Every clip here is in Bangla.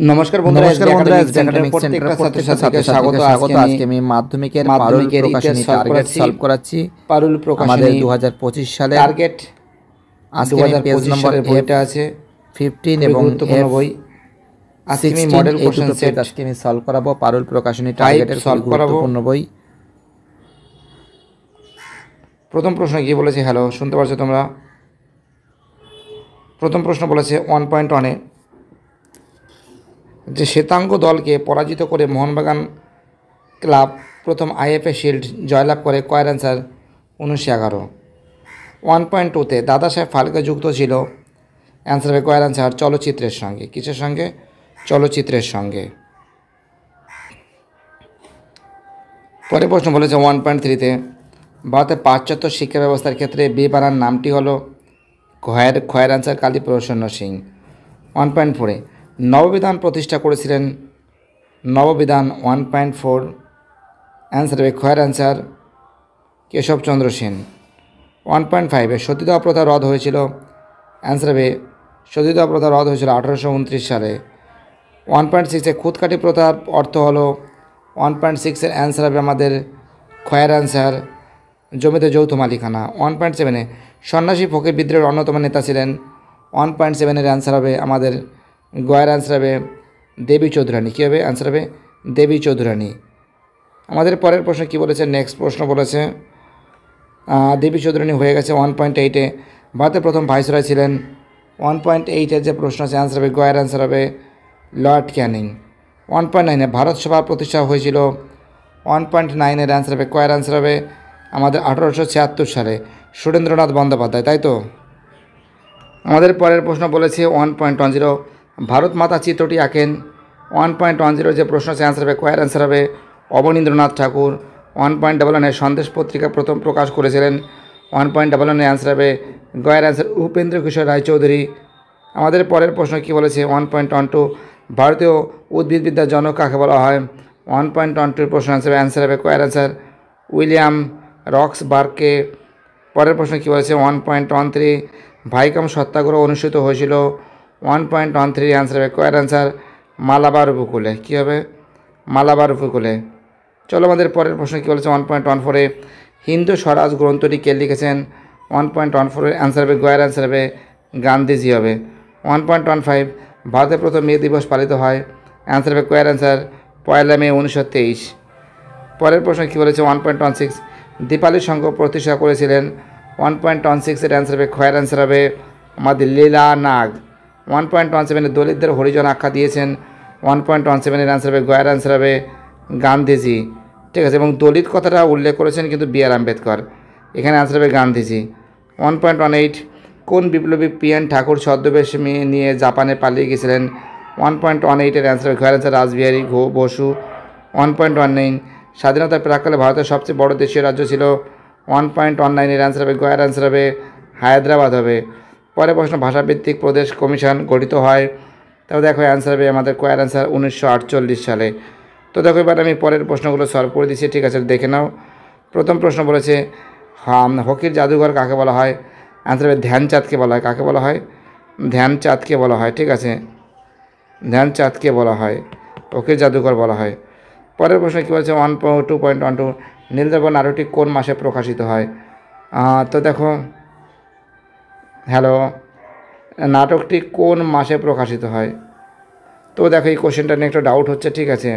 নমস্কার বন্ধুরা, একাডেমিক সেন্টারের প্রত্যেকটা ছাত্রছাত্রীকে স্বাগত। আজকে আমি মাধ্যমিকের প্রকাশনী টার্গেট সলভ করাচ্ছি। পারুল প্রকাশনী 2025 সালের টার্গেট। আজকে আমি পেজ নম্বর বইটা আছে 15 এবং বই। আজকে আমি মডেল কোশ্চেন সেট আজকে আমি সলভ করাবো। পারুল প্রকাশনী টার্গেটের সলভ গুরুত্বপূর্ণ বই। প্রথম প্রশ্ন কি বলেছে? হ্যালো, শুনতে পাচ্ছ তোমরা? প্রথম প্রশ্ন বলেছে 1.1-এ যে শ্বেতাঙ্গ দলকে পরাজিত করে মোহনবাগান ক্লাব প্রথম আইএফএ শিল্ড জয়লাভ করে, কয়ের অ্যান্সার 1911। 1.2-তে দাদা সাহেব ফালকে যুক্ত ছিল, অ্যান্সার হবে কয়ের অ্যান্সার চলচ্চিত্রের সঙ্গে। কিসের সঙ্গে? চলচ্চিত্রের সঙ্গে। পরের প্রশ্ন বলেছে 1.3-তে ভারতের পাশ্চাত্য শিক্ষা ব্যবস্থার ক্ষেত্রে বেবানান নামটি হলো, খয়ের অ্যান্সার কালীপ্রসন্ন সিং। 1.4-এ নববিধান প্রতিষ্ঠা করেছিলেন, নববিধান 1.4 অ্যান্সার হবে খয়ের অ্যান্সার কেশবচন্দ্র সেন। 1.5-এ সতীদাহ প্রথা রদ হয়েছিল, অ্যান্সার হবে সতীদাহ প্রথা রদ হয়েছিল 1829 সালে। 1.6-এ খুদকাঠি প্রথার অর্থ হলো, 1.6-এর অ্যান্সার হবে আমাদের খয়ের অ্যান্সার জমিতে যৌথ মালিকানা। 1.7-এ সন্ন্যাসী ফকির বিদ্রোহের অন্যতম নেতা ছিলেন, 1.7-এর অ্যান্সার হবে আমাদের গয়ের অ্যান্সার হবে দেবী চৌধুরানী। কী হবে? অ্যান্সার হবে দেবী চৌধুরানী। আমাদের পরের প্রশ্ন কী বলেছে? নেক্সট প্রশ্ন বলেছে দেবী চৌধুরানী হয়ে গেছে। 1.8-এ ভারতের প্রথম ভাইসরয় ছিলেন, 1.8-এর যে প্রশ্ন আছে অ্যান্সার হবে গয়ের অ্যান্সার হবে লর্ড ক্যানিং। 1.9-এ ভারত সভা প্রতিষ্ঠা হয়েছিল, 1.9-এর অ্যান্সার হবে কয়ের অ্যান্সার হবে আমাদের 1876 সালে সুরেন্দ্রনাথ বন্দ্যোপাধ্যায়, তাই তো? আমাদের পরের প্রশ্ন বলেছে 1.10 ভারত মাতা চিত্রটি আঁকেন, 1.10 যে প্রশ্ন আছে অ্যান্সার হবে কয়ের অ্যান্সার হবে অবনীন্দ্রনাথ ঠাকুর। 1.11-এ সন্দেশ পত্রিকা প্রথম প্রকাশ করেছিলেন, 1.11-এর অ্যান্সার হবে গয়ের অ্যান্সার উপেন্দ্র কিশোর রায়চৌধুরী। আমাদের পরের প্রশ্ন কী বলেছে? 1.12 ভারতীয় উদ্ভিদবিদ্যার জনক কাকে বলা হয়? 1.12-এর প্রশ্ন অ্যান্সার হবে কয়ের অ্যান্সার উইলিয়াম রক্সবার্গকে। পরের প্রশ্ন কী বলেছে? 1.13 ভাইকাম সত্যাগ্রহ অনুষ্ঠিত হয়েছিল, 1.13 অ্যান্সার হবে কয়ের অ্যান্সার মালাবার উপকূলে। কী হবে? মালাবার উপকূলে। চলো আমাদের পরের প্রশ্ন কী বলেছে? 1.14-এ হিন্দু স্বরাজ গ্রন্থটি কে লিখেছেন? 1.14-এর অ্যান্সার হবে গয়ের অ্যান্সার হবে গান্ধীজি হবে। 1.15 ভারতের প্রথম মে দিবস পালিত হয়, অ্যান্সার হবে কয়ের অ্যান্সার 1 মে 1923। পরের প্রশ্ন কী বলেছে? 1.16 দীপালি সংঘ প্রতিষ্ঠা করেছিলেন, 1.16-এর অ্যান্সার হবে খয়ের অ্যান্সার হবে আমাদের লীলা নাগ। 1.17-এ দলিতদের হরিজন আখ্যা দিয়েছেন, 1.17-এর অ্যান্সার হবে গয়ের অ্যান্সার হবে গান্ধীজি, ঠিক আছে। এবং দলিত কথাটা উল্লেখ করেছেন কিন্তু বি আর আম্বেদকর, এখানে অ্যান্সার হবে গান্ধীজি। 1.18 কোন বিপ্লবী পিএন ঠাকুর ছদ্মবেশ নিয়ে জাপানে পালিয়ে গিয়েছিলেন? 1.18-এর অ্যান্সার হবে গয়ের অ্যান্সার রাসবিহারী বসু। 1.19 স্বাধীনতার প্রাক্কালে ভারতের সবচেয়ে বড় দেশীয় রাজ্য ছিল, 1.19-এর অ্যান্সার হবে গয়ের অ্যান্সার হবে হায়দ্রাবাদ হবে। পরের প্রশ্ন ভাষাভিত্তিক প্রদেশ কমিশন গঠিত হয়, তবে দেখো অ্যান্সার হবে আমাদের কয়ের অ্যান্সার 1948 সালে। তো দেখো এবার আমি পরের প্রশ্নগুলো সলভ করে দিচ্ছি, ঠিক আছে, দেখে নাও। প্রথম প্রশ্ন বলেছে হকির জাদুঘর কাকে বলা হয়? অ্যান্সার হবে ধ্যানচাঁদকে বলা হয়। কাকে বলা হয়? ধ্যানচাঁদকে বলা হয়, ঠিক আছে, ধ্যানচাঁদকে বলা হয়, হকির জাদুঘর বলা হয়। পরের প্রশ্ন কী বলেছে? 2.12 নীলদর্পণ নাটকটি কোন মাসে প্রকাশিত হয়? তো দেখো, হ্যালো, নাটকটি কোন মাসে প্রকাশিত হয়? তো দেখো এই কোশ্চেনটা নিয়ে একটু ডাউট হচ্ছে, ঠিক আছে।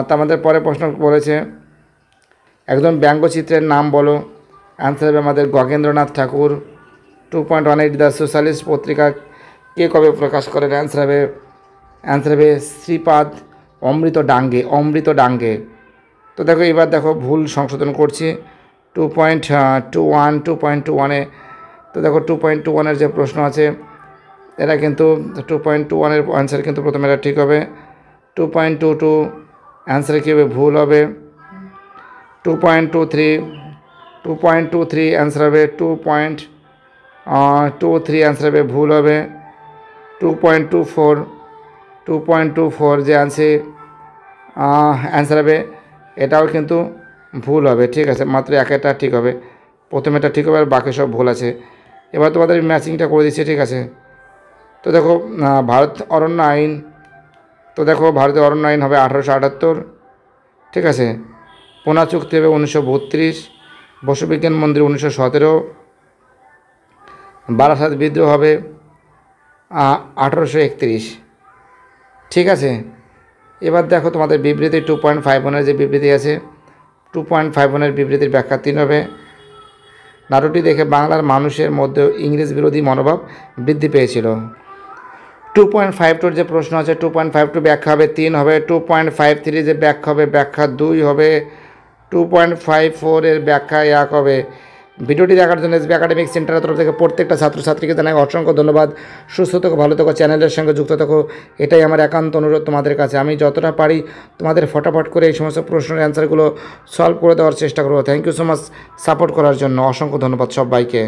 তা আমাদের পরের প্রশ্ন বলেছে একজন ব্যঙ্গচিত্রের নাম বলো, অ্যান্সার হবে আমাদের গগেন্দ্রনাথ ঠাকুর। 2.18 দ্য সোশ্যালিস্ট পত্রিকা কে কবে প্রকাশ করেন? অ্যান্সার হবে শ্রীপাদ অমৃত ডাঙ্গে। তো দেখো এবার দেখো ভুল সংশোধন করছি। 2.21-এ তো দেখো 2.21-এর যে প্রশ্ন আছে এরা কিন্তু 2.21-এর অ্যান্সার কিন্তু প্রথমে এটা ঠিক হবে, 2.22 অ্যান্সার কী হবে? ভুল হবে। 2.23 অ্যান্সার হবে 2.23 অ্যান্সার হবে ভুল হবে। 2.24 যে অ্যান্সার হবে এটাও কিন্তু ভুল হবে, ঠিক আছে, মাত্র একটা ঠিক হবে, প্রথমেটা ঠিক হবে আর বাকি সব ভুল আছে। এবার তোমাদের ম্যাচিংটা করে দিচ্ছি, ঠিক আছে। তো তো দেখো ভারত অরণ্য আইন, তো দেখো ভারতীয় অরণ্য আইন হবে 1878, ঠিক আছে। পুনা চুক্তি হবে 1932, বসুবিজ্ঞান মন্দির 1917, বারাসাত বিদ্রোহ হবে 1831, ঠিক আছে। এবার দেখো তোমাদের বিবৃতি 2.51 যে বিবৃতি আছে, 2.51 বিবৃতির ব্যাখ্যা 3 হবে। নাটকটি দেখে বাংলার মানুষের মধ্যে ইংরেজ বিরোধী মনোভাব বৃদ্ধি পেয়েছিল। 2.52 যে প্রশ্ন আছে, 2.52 ব্যাখ্যা হবে 3 হবে। 2.53 যে ব্যাখ্যা হবে, ব্যাখ্যা 2 হবে। 2.54 এর ব্যাখ্যা 1 হবে। ভিডিওটি দেখার জন্য এসবি একাডেমিক সেন্টারের তরফ থেকে প্রত্যেকটা ছাত্রছাত্রীকে জানাই অসংখ্য ধন্যবাদ। সুস্থ থেকো, ভালো থেকো, চ্যানেলের সঙ্গে যুক্ত থেকো, এটাই আমার একান্ত অনুরোধ তোমাদের কাছে। আমি যতটা পারি তোমাদের ফটাফট করে এই সমস্ত প্রশ্নের অ্যান্সারগুলো সলভ করে দেওয়ার চেষ্টা করবো। Thank you so much support করার জন্য, অসংখ্য ধন্যবাদ সবাইকে।